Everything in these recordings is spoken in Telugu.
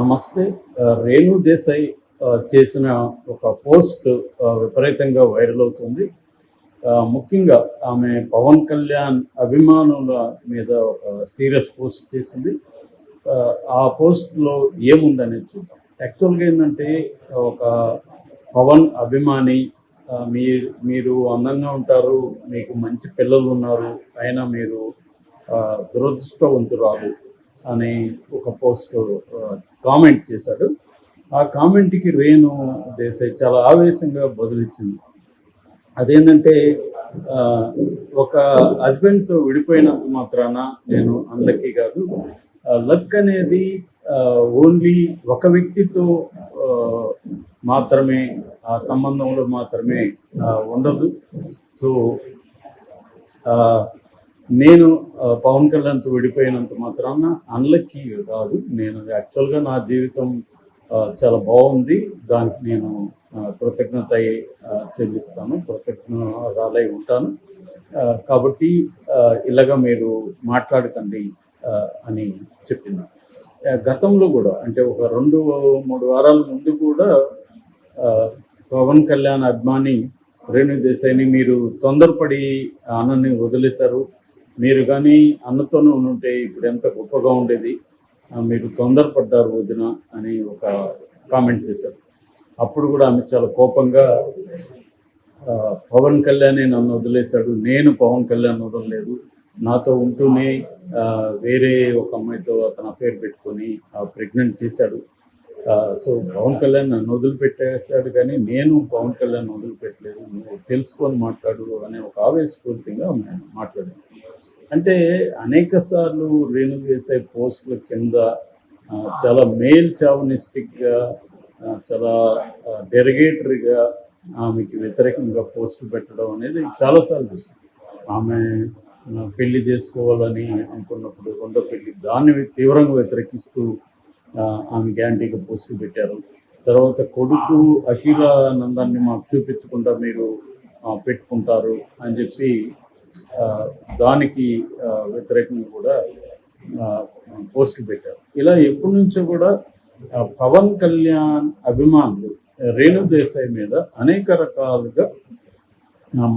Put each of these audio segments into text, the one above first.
నమస్తే. రేణు దేశాయ్ చేసిన ఒక పోస్ట్ విపరీతంగా వైరల్ అవుతుంది. ముఖ్యంగా ఆమె పవన్ కళ్యాణ్ అభిమానుల మీద ఒక సీరియస్ పోస్ట్ చేసింది. ఆ పోస్ట్‌లో ఏముందనేది చూద్దాం. యాక్చువల్‌గా ఏందంటే ఒక పవన్ అభిమాని మీరు అందంగా ఉంటారు, మీకు మంచి పిల్లలున్నారు, అయినా మీరు దురదృష్టవంతురాలు అని ఒక పోస్ట్ కామెంట్ చేశాడు. ఆ కామెంట్‌కి రేణు దేశాయ్ చాలా ఆవేశంగా బదులిచ్చింది. అదేంటంటే ఒక హస్బెండ్‌తో విడిపోయినంత మాత్రాన నేను అన్‌లక్కీ కాదు. లక్ అనేది ఓన్లీ ఒక వ్యక్తితో మాత్రమే, ఆ సంబంధంలో మాత్రమే ఉండదు. సో నేను పవన్ కళ్యాణ్‌తో విడిపోయినంత మాత్రాన అన్‌లక్కీ కాదు. నేను యాక్చువల్‌గా నా జీవితం చాలా బాగుంది. దానికి నేను కృతజ్ఞత చెల్లిస్తాను, కృతజ్ఞరాలై ఉంటాను. కాబట్టి ఇలాగ మీరు మాట్లాడకండి అని చెప్పింది. గతంలో కూడా అంటే ఒక 2-3 వారాల ముందు కూడా పవన్ కళ్యాణ్ అభిమాని రేణు దేశాయ్‌ని మీరు తొందరపడి అన్నని వదిలేశారు, మీరు కానీ అన్నతోనే ఉంటే ఇప్పుడు ఎంత గొప్పగా ఉండేది, మీరు తొందరపడ్డారు వదిన అని ఒక కామెంట్ చేశారు. అప్పుడు కూడా ఆమె చాలా కోపంగా పవన్ కళ్యాణే నన్ను వదిలేశాడు, నేను పవన్ కళ్యాణ్ వదలలేదు, నాతో ఉంటూనే వేరే ఒక అమ్మాయితో అతను అఫేర్ పెట్టుకొని ప్రెగ్నెంట్ చేశాడు. సో పవన్ కళ్యాణ్ నన్ను వదిలిపెట్టేశాడు కానీ నేను పవన్ కళ్యాణ్ వదిలిపెట్టలేదు, నువ్వు తెలుసుకొని మాట్లాడు అనే ఒక ఆవేశపూరితంగా మాట్లాడాను. అంటే అనేక సార్లు రేణు దేశాయ్ పోస్టుల కింద చాలా మేల్ చావనిస్టిక్గా, చాలా డెరిగేటరీగా ఆమెకి వ్యతిరేకంగా పోస్టులు పెట్టడం అనేది చాలాసార్లు చూస్తాం. ఆమె పెళ్లి చేసుకోవాలని అనుకున్నప్పుడు రెండో పెళ్లి, దాన్ని తీవ్రంగా వ్యతిరేకిస్తూ ఆమెకి యాంటీగా పోస్టులు పెట్టారు. తర్వాత కొడుకు అఖిలానందాన్ని మాకు చూపించకుండా మీరు పెట్టుకుంటారు అని చెప్పి దానికి వ్యతిరేకంగా కూడా పోస్టులు పెట్టారు. ఇలా ఎప్పటి నుంచో కూడా పవన్ కళ్యాణ్ అభిమానులు రేణు దేశాయ్ మీద అనేక రకాలుగా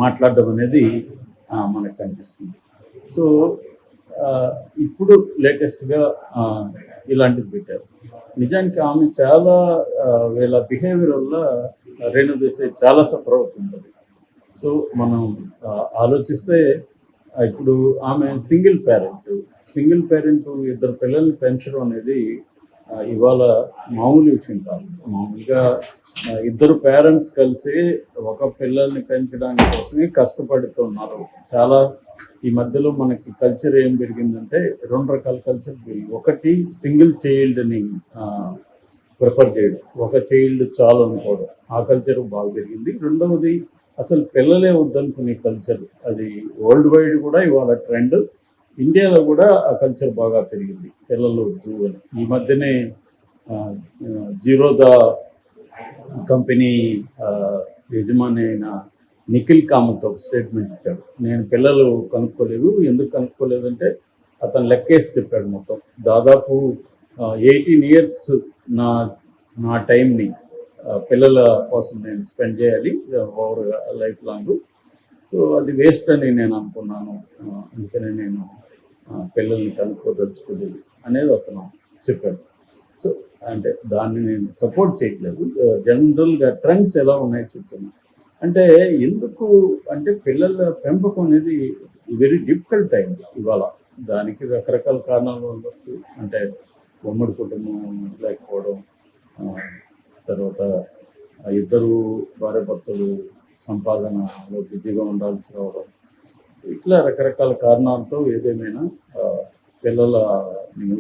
మాట్లాడడం అనేది మనకు కనిపిస్తుంది. సో ఇప్పుడు లేటెస్ట్గా ఇలాంటిది పెట్టారు. నిజానికి ఆమె చాలా వీళ్ళ బిహేవియర్ వల్ల రేణు దేశాయ్ చాలా సఫర్ అవుతుంటుంది. సో మనం ఆలోచిస్తే ఇప్పుడు ఆమె సింగిల్ పేరెంట్, ఇద్దరు పిల్లల్ని పెంచడం అనేది ఇవాళ మామూలు విషయం కాదు. మామూలుగా ఇద్దరు పేరెంట్స్ కలిసి ఒక పిల్లల్ని పెంచడానికి కోసమే కష్టపడుతున్నారు. చాలా ఈ మధ్యలో మనకి కల్చర్ ఏం పెరిగిందంటే 2 రకాల కల్చర్ పెరిగింది. ఒకటి సింగిల్ చైల్డ్ని ప్రిఫర్ చేయడం, ఒక చైల్డ్ చాలు అనుకోవడం, ఆ కల్చర్ బాగా పెరిగింది. రెండవది అసలు పిల్లలే వద్దనుకునే కల్చర్, అది వరల్డ్ వైడ్ కూడా ఇవాళ ట్రెండ్. ఇండియాలో కూడా ఆ కల్చర్ బాగా పెరిగింది, పిల్లలు వద్దు అని. ఈ మధ్యనే జీరోదా కంపెనీ యజమాని అయిన నిఖిల్ కామత్ ఒక స్టేట్మెంట్ ఇచ్చాడు. నేను పిల్లలు కనుక్కోలేదు, ఎందుకు కనుక్కోలేదంటే అతను లెక్కేసి చెప్పాడు. మొత్తం దాదాపు 18 years నా టైంని పిల్లల కోసం నేను స్పెండ్ చేయాలి ఓవర్ లైఫ్ లాంగ్. సో అది వేస్ట్ అని నేను అనుకున్నాను, అందుకనే నేను పిల్లల్ని కనుక్కోదలుచుకోలేదు అనేది అతను చెప్పాడు. సో అంటే దాన్ని నేను సపోర్ట్ చేయట్లేదు, జనరల్గా ట్రెండ్స్ ఎలా ఉన్నాయో చెప్తున్నాను. అంటే ఎందుకు అంటే పిల్లల పెంపకం అనేది వెరీ డిఫికల్ట్ అయింది ఇవాళ. దానికి రకరకాల కారణాలు ఉండొచ్చు. అంటే ఉమ్మడి కుటుంబం లేకపోవడం, తర్వాత ఇద్దరు భార్యాభర్తలు సంపాదనలో బిజీగా ఉండాల్సి రావడం, ఇట్లా రకరకాల కారణాలతో ఏదేమైనా పిల్లల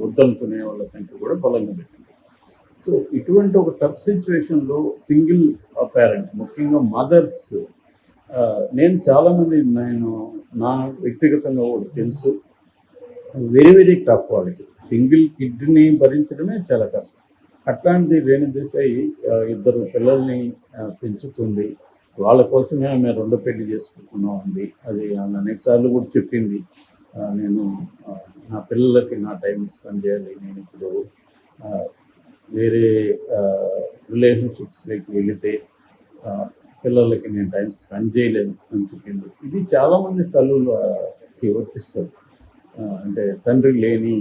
వద్దనుకునే వాళ్ళ సంఖ్య కూడా బలంగా పెట్టింది. సో ఇటువంటి ఒక టఫ్ సిచ్యువేషన్లో సింగిల్ పేరెంట్, ముఖ్యంగా మదర్స్, నేను చాలామంది నా వ్యక్తిగతంగా కూడా తెలుసు, వెరీ వెరీ టఫ్. వాళ్ళకి సింగిల్ కిడ్ని భరించడమే చాలా కష్టం. అట్లాంటిది రేణు దేశాయ్ ఇద్దరు పిల్లల్ని పెంచుతుంది. వాళ్ళ కోసమే ఆమె రెండో పెళ్లి చేసుకుంటున్నా ఉంది. అది ఆమె అనేక సార్లు కూడా చెప్పింది. నేను నా పిల్లలకి నా టైం స్పెండ్ చేయాలి, నేను ఇప్పుడు వేరే రిలేషన్షిప్స్లోకి వెళితే పిల్లలకి నేను టైం స్పెండ్ చేయలేను అని చెప్పింది. ఇది చాలామంది తల్లులకి వర్తిస్తుంది. అంటే తండ్రి లేని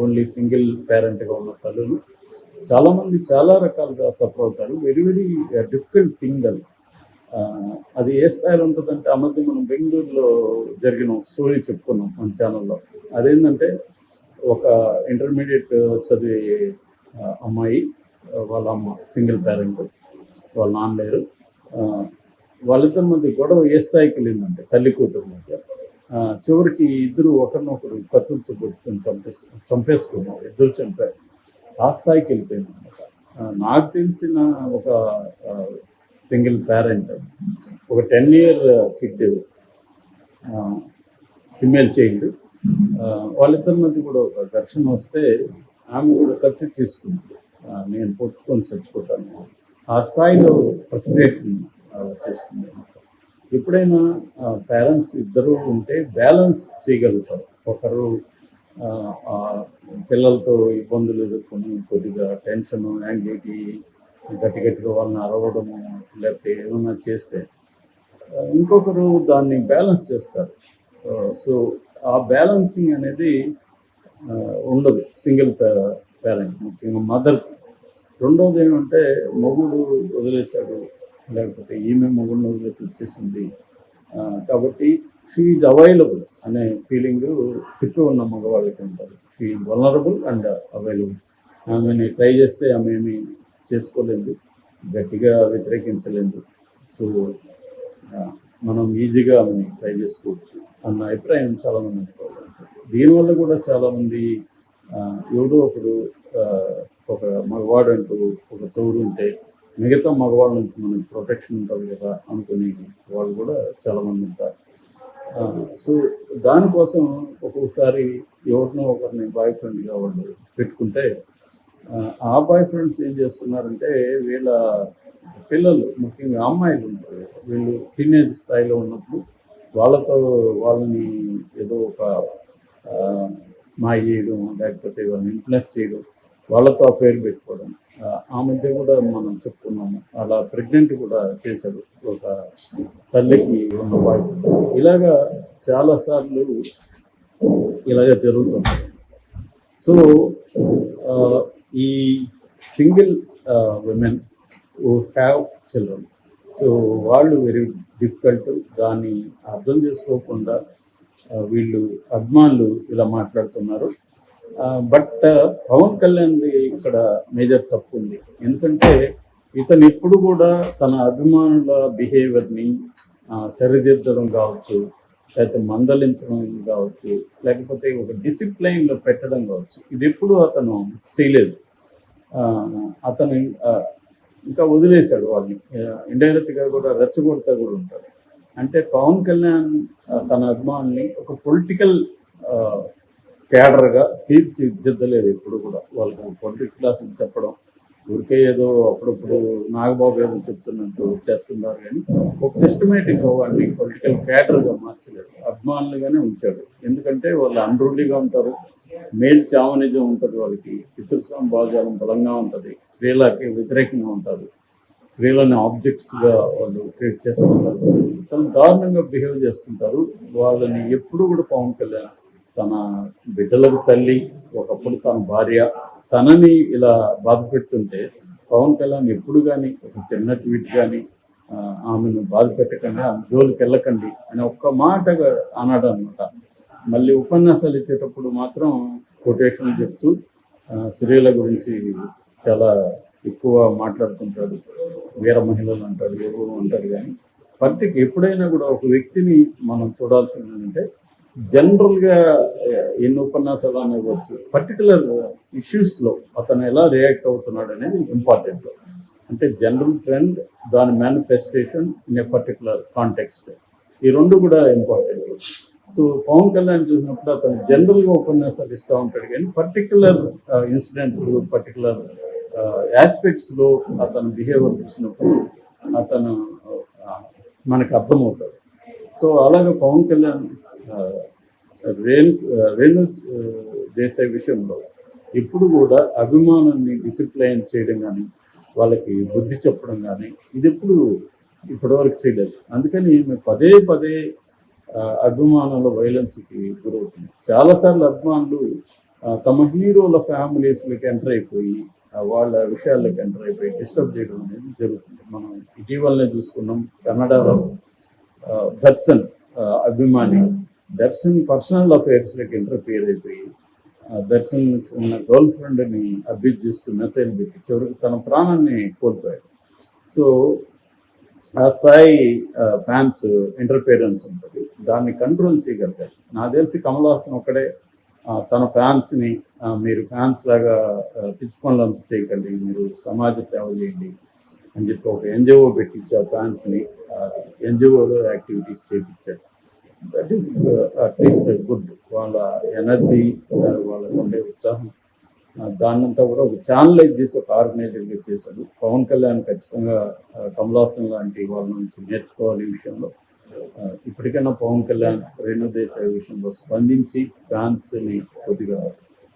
ఓన్లీ సింగిల్ పేరెంట్గా ఉన్న తల్లులు చాలామంది చాలా రకాలుగా సఫర్ అవుతారు. వెరీ వెరీ డిఫికల్ట్ థింగ్ అది. అది ఏ స్థాయిలో ఉంటుందంటే, ఆ మధ్య మనం బెంగళూరులో జరిగిన ఒక స్టోరీ చెప్పుకున్నాం మన ఛానల్లో. అదేంటంటే, ఒక ఇంటర్మీడియట్ చదివే అమ్మాయి, వాళ్ళ అమ్మ సింగిల్ పేరెంట్, వాళ్ళ నాన్న లేరు. వాళ్ళిద్దరి మధ్య గొడవ ఏ స్థాయికి వెళ్ళిందంటే తల్లి కూతురు మధ్య, చివరికి ఇద్దరు ఒకరినొకరు కత్తులతో కొట్టుకొని చంపేసుకున్నారు. ఇద్దరు చంపారు. ఆ స్థాయికి వెళ్ళిపోయింది అనమాట. నాకు తెలిసిన ఒక సింగిల్ పేరెంట్, ఒక 10 year కిడ్, ఫిమేల్ చైల్డ్, వాళ్ళిద్దరి మధ్య కూడా ఒక ఘర్షణ వస్తే ఆమె కూడా కత్తి తీసుకుంది. నేను పొట్టుకొని చచ్చిపోతాను. ఆ స్థాయిలో ఫ్రస్ట్రేషన్ వచ్చేస్తుంది. ఎప్పుడైనా పేరెంట్స్ ఇద్దరు ఉంటే బ్యాలెన్స్ చేయగలుగుతారు. ఒకరు పిల్లలతో ఇబ్బందులు ఎదుర్కొని కొద్దిగా టెన్షన్, యాంగ్జైటీ, గట్టిగా వాళ్ళని అరవడము, లేకపోతే ఏమైనా చేస్తే ఇంకొకరు దాన్ని బ్యాలెన్స్ చేస్తారు. సో ఆ బ్యాలెన్సింగ్ అనేది ఉండదు సింగిల్ పేరెంట్, ముఖ్యంగా మదర్కి. రెండోది ఏమంటే, మొగుడు వదిలేశాడు, లేకపోతే ఈమె మొగుడిని వదిలేసి వచ్చేసింది కాబట్టి షీ ఈజ్ అవైలబుల్ అనే ఫీలింగ్ చుట్టూ ఉన్న మగవాళ్ళకి ఉంటుంది. She is vulnerable and available. ఆమెని ట్రై చేస్తే ఆమె ఏమి చేసుకోలేదు, గట్టిగా వ్యతిరేకించలేదు. సో మనం ఈజీగా ఆమెని ట్రై చేసుకోవచ్చు అన్న అభిప్రాయం చాలామంది అనుకోవాలి. దీనివల్ల కూడా చాలామంది ఎవడో ఒకడు, ఒక మగవాడు అంటూ ఒక తోడు ఉంటే మిగతా మగవాళ్ళ నుంచి మనకి ప్రొటెక్షన్ ఉంటుంది కదా అనుకునే వాళ్ళు కూడా చాలామంది ఉంటారు. సో దానికోసం ఒక్కొక్కసారి ఎవరినో ఒకరిని బాయ్ ఫ్రెండ్గా వాళ్ళు పెట్టుకుంటే, ఆ బాయ్ ఫ్రెండ్స్ ఏం చేస్తున్నారంటే, వీళ్ళ పిల్లలు, ముఖ్యంగా అమ్మాయిలు ఉంటారు, వీళ్ళు టీనేజ్ స్థాయిలో ఉన్నప్పుడు వాళ్ళని ఏదో ఒక మాయ చేయడం, లేకపోతే వాళ్ళని ఇన్ఫ్లుయెన్స్ చేయడం, వాళ్ళతో అఫైర్ పెట్టుకోవడం. ఆ మధ్య కూడా మనం చెప్పుకున్నాము, అలా ప్రెగ్నెంట్ కూడా చేశాడు ఒక తల్లికి ఉన్న బాయ్. ఇలాగా చాలాసార్లు ఇలాగ జరుగుతుంది. సో ఈ single women who have children, so వాళ్ళు వెరీ డిఫికల్ట్. దాన్ని అర్థం చేసుకోకుండా వీళ్ళు అభిమానులు ఇలా మాట్లాడుతున్నారు. బట్ పవన్ కళ్యాణ్ది ఇక్కడ మేజర్ తప్పు ఉంది. ఎందుకంటే ఇతను ఎప్పుడు కూడా తన అభిమానుల బిహేవియర్ని సరిదిద్దడం కావచ్చు, లేకపోతే మందలించడం కావచ్చు, లేకపోతే ఒక డిసిప్లైన్లో పెట్టడం కావచ్చు, ఇది ఎప్పుడు అతను చేయలేదు. అతను ఇంకా వదిలేశాడు వాళ్ళని. ఇండైరెక్ట్గా కూడా రెచ్చగొడతా కూడా ఉంటాడు. అంటే పవన్ కళ్యాణ్ తన అభిమానుల్ని ఒక పొలిటికల్ క్యాడర్గా తీర్చిదిద్దలేదు ఎప్పుడు కూడా. వాళ్ళకి పొలిటిక్స్ క్లాసులు చెప్పడం, ఊరికే ఏదో అప్పుడప్పుడు నాగబాబు ఏదో చెప్తున్నట్టు చేస్తున్నారు, కానీ ఒక సిస్టమేటిక్గా వాడిని పొలిటికల్ క్యాడర్గా మార్చలేదు, అభిమానులుగానే ఉంచాడు. ఎందుకంటే వాళ్ళు అన్రూలీగా ఉంటారు, మేల్ చావనిజం ఉంటుంది వాళ్ళకి, పితృస్వామి భావజాలం బలంగా ఉంటుంది, స్త్రీలకి వ్యతిరేకంగా ఉంటారు, స్త్రీలని ఆబ్జెక్ట్స్గా వాళ్ళు ట్రీట్ చేస్తుంటారు, చాలా దారుణంగా బిహేవ్ చేస్తుంటారు. వాళ్ళని ఎప్పుడు కూడా పవన్ కళ్యాణ్ తన బిడ్డలకు తల్లి, ఒకప్పుడు తన భార్య, తనని ఇలా బాధ పెడుతుంటే పవన్ కళ్యాణ్ ఎప్పుడు కానీ ఒక చిన్న ట్వీట్ కానీ ఆమెను బాధ పెట్టకండి, ఆమె జోలికి వెళ్ళకండి అని ఒక్క మాటగా అన్నాడు అనమాట. మళ్ళీ ఉపన్యాసాలు ఇచ్చేటప్పుడు మాత్రం కొటేషన్లు చెప్తూ స్త్రీల గురించి చాలా ఎక్కువ మాట్లాడుతుంటాడు, వీర మహిళలు అంటాడు, ఎవరు అంటారు. కానీ ఎప్పుడైనా కూడా ఒక వ్యక్తిని మనం చూడాల్సింది ఏంటంటే, జనరల్గా ఎన్ని ఉపన్యాసాలు అనేవచ్చు, పర్టికులర్ ఇష్యూస్లో అతను ఎలా రియాక్ట్ అవుతున్నాడు అనేది ఇంపార్టెంట్. అంటే జనరల్ ట్రెండ్, దాని manifestation in a particular context, ఈ రెండు కూడా ఇంపార్టెంట్. సో పవన్ కళ్యాణ్ చూసినప్పుడు అతను జనరల్గా ఉపన్యాసాలు ఇస్తూ ఉంటాడు, కానీ పర్టికులర్ ఇన్సిడెంట్లు, పర్టికులర్ ఆస్పెక్ట్స్లో అతను బిహేవియర్ చూసినప్పుడు అతను మనకు అర్థమవుతాడు. సో అలాగే పవన్ కళ్యాణ్ రేణు దేశాయ్ విషయంలో ఎప్పుడు కూడా అభిమానాన్ని డిసిప్లైన్ చేయడం కానీ వాళ్ళకి బుద్ధి చెప్పడం కానీ ఇది ఎప్పుడు ఇప్పటివరకు చేయలేదు. అందుకని మేము పదే పదే అభిమానుల వైలెన్స్కి గురవుతుంది. చాలాసార్లు అభిమానులు తమ హీరోల ఫ్యామిలీస్లోకి ఎంటర్ అయిపోయి వాళ్ళ విషయాల్లోకి ఎంటర్ అయిపోయి డిస్టర్బ్ చేయడం అనేది జరుగుతుంది. మనం ఇటీవలనే చూసుకున్నాం కన్నడలో దర్శన్ అభిమాని దర్శన్ పర్సనల్ అఫైర్స్లోకి ఇంటర్ఫియర్ అయిపోయి దర్శన్ ఉన్న గర్ల్ ఫ్రెండ్ని అబ్యూజ్ చేస్తూ మెసేజ్ పెట్టి చివరికి తన ప్రాణాన్ని కోల్పోయాడు. సో ఆ స్థాయి ఫ్యాన్స్ ఇంటర్ఫియరెన్స్ ఉంటుంది, దాన్ని కంట్రోల్ చేయగలిగారు. నాకు తెలిసి కమల్ హాసన్ ఒక్కడే తన ఫ్యాన్స్ని మీరు ఫ్యాన్స్ లాగా పిచ్చి పనులంతా చేయకండి, మీరు సమాజ సేవ చేయండి అని చెప్పి ఒక ఎన్జిఓ పెట్టించి ఆ ఫ్యాన్స్ని ఎన్జిఓలో యాక్టివిటీస్ చేయించాడు. That is at least good. వాళ్ళ ఎనర్జీ, వాళ్ళకు ఉండే ఉత్సాహం, దాన్నంతా కూడా ఒక ఛానలైజ్ చేసి ఒక ఆర్గనైజర్గా చేశాడు. పవన్ కళ్యాణ్ ఖచ్చితంగా కమల్ హాసన్ లాంటి వాళ్ళ నుంచి నేర్చుకోవాలి ఈ విషయంలో. ఇప్పటికైనా పవన్ కళ్యాణ్ రేణుదేశాయ్ విషయంలో స్పందించి ఫ్యాన్స్ని కొద్దిగా